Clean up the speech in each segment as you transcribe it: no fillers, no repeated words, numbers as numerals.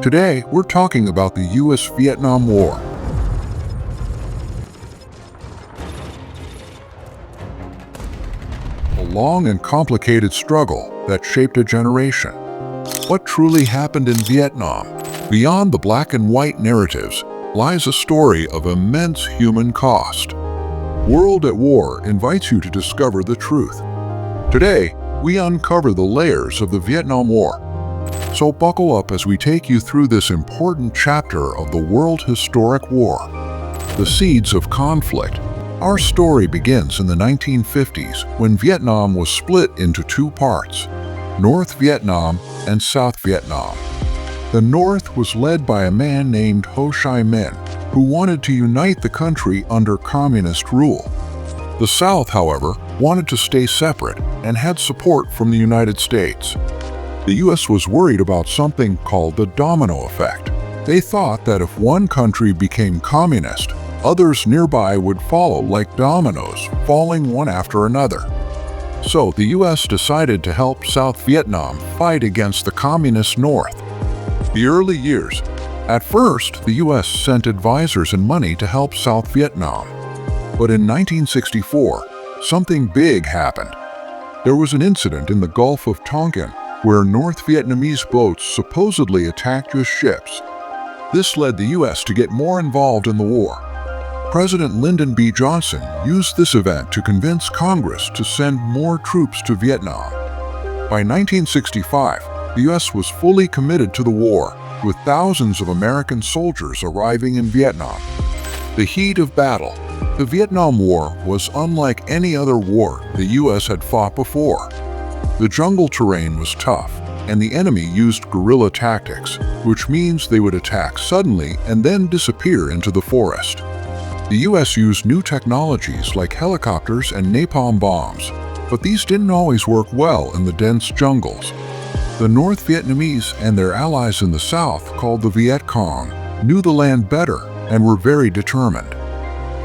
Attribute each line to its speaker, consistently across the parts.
Speaker 1: Today, we're talking about the U.S.-Vietnam War. A long and complicated struggle that shaped a generation. What truly happened in Vietnam? Beyond the black and white narratives lies a story of immense human cost. World at War invites you to discover the truth. Today, we uncover the layers of the Vietnam War. So buckle up as we take you through this important chapter of the World Historic War. The seeds of conflict. Our story begins in the 1950s when Vietnam was split into two parts, North Vietnam and South Vietnam. The North was led by a man named Ho Chi Minh, who wanted to unite the country under communist rule. The South, however, wanted to stay separate and had support from the United States. The U.S. was worried about something called the domino effect. They thought that if one country became communist, others nearby would follow like dominoes, falling one after another. So the U.S. decided to help South Vietnam fight against the communist North. The early years. At first, the U.S. sent advisors and money to help South Vietnam. But in 1964, something big happened. There was an incident in the Gulf of Tonkin where North Vietnamese boats supposedly attacked U.S. ships. This led the U.S. to get more involved in the war. President Lyndon B. Johnson used this event to convince Congress to send more troops to Vietnam. By 1965, the U.S. was fully committed to the war, with thousands of American soldiers arriving in Vietnam. The heat of battle. The Vietnam War was unlike any other war the U.S. had fought before. The jungle terrain was tough, and the enemy used guerrilla tactics, which means they would attack suddenly and then disappear into the forest. The U.S. used new technologies like helicopters and napalm bombs, but these didn't always work well in the dense jungles. The North Vietnamese and their allies in the South, called the Viet Cong, knew the land better and were very determined.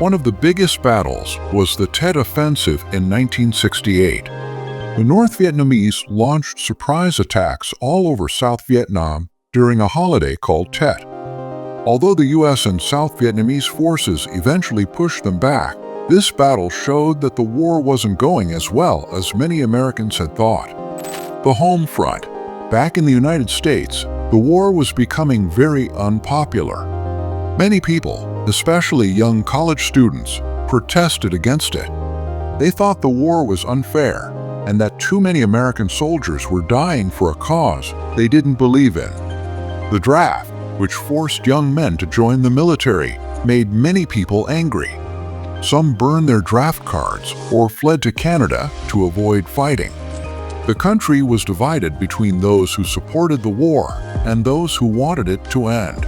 Speaker 1: One of the biggest battles was the Tet Offensive in 1968. The North Vietnamese launched surprise attacks all over South Vietnam during a holiday called Tet. Although the U.S. and South Vietnamese forces eventually pushed them back, this battle showed that the war wasn't going as well as many Americans had thought. The home front. Back in the United States, the war was becoming very unpopular. Many people, especially young college students, protested against it. They thought the war was unfair and that too many American soldiers were dying for a cause they didn't believe in. The draft, which forced young men to join the military, made many people angry. Some burned their draft cards or fled to Canada to avoid fighting. The country was divided between those who supported the war and those who wanted it to end.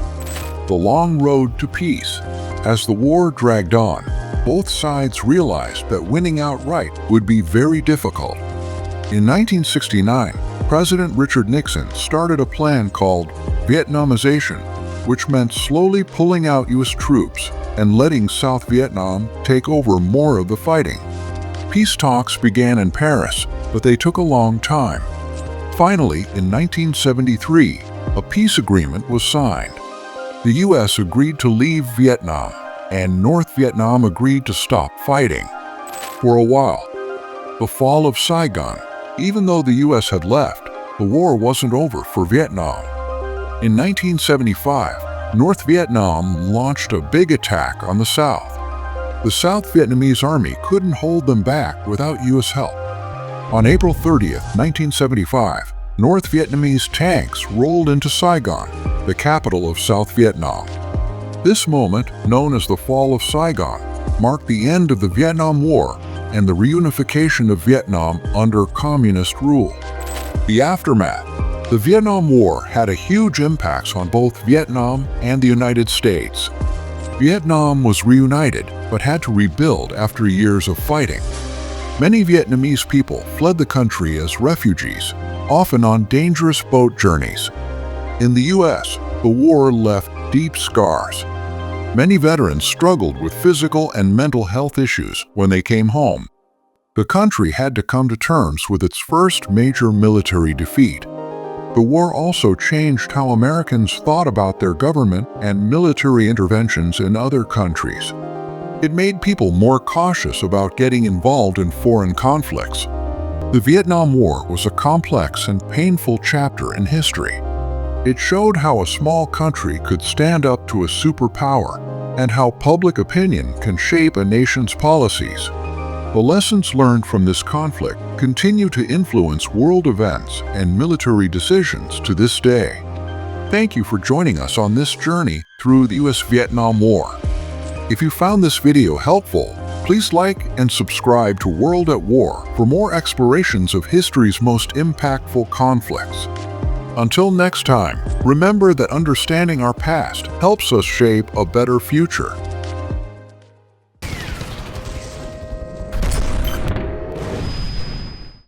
Speaker 1: The long road to peace. As the war dragged on, both sides realized that winning outright would be very difficult. In 1969, President Richard Nixon started a plan called Vietnamization, which meant slowly pulling out U.S. troops and letting South Vietnam take over more of the fighting. Peace talks began in Paris, but they took a long time. Finally, in 1973, a peace agreement was signed. The U.S. agreed to leave Vietnam, and North Vietnam agreed to stop fighting. For a while, the Fall of Saigon. Even though the U.S. had left, the war wasn't over for Vietnam. In 1975, North Vietnam launched a big attack on the South. The South Vietnamese army couldn't hold them back without U.S. help. On April 30th, 1975, North Vietnamese tanks rolled into Saigon, the capital of South Vietnam. This moment, known as the Fall of Saigon, marked the end of the Vietnam War and the reunification of Vietnam under communist rule. The aftermath. The Vietnam War had a huge impact on both Vietnam and the United States. Vietnam was reunited but had to rebuild after years of fighting. Many Vietnamese people fled the country as refugees, often on dangerous boat journeys. In the U.S., the war left deep scars. Many veterans struggled with physical and mental health issues when they came home. The country had to come to terms with its first major military defeat. The war also changed how Americans thought about their government and military interventions in other countries. It made people more cautious about getting involved in foreign conflicts. The Vietnam War was a complex and painful chapter in history. It showed how a small country could stand up to a superpower and how public opinion can shape a nation's policies. The lessons learned from this conflict continue to influence world events and military decisions to this day. Thank you for joining us on this journey through the US-Vietnam War. If you found this video helpful, please like and subscribe to World at War for more explorations of history's most impactful conflicts. Until next time, remember that understanding our past helps us shape a better future.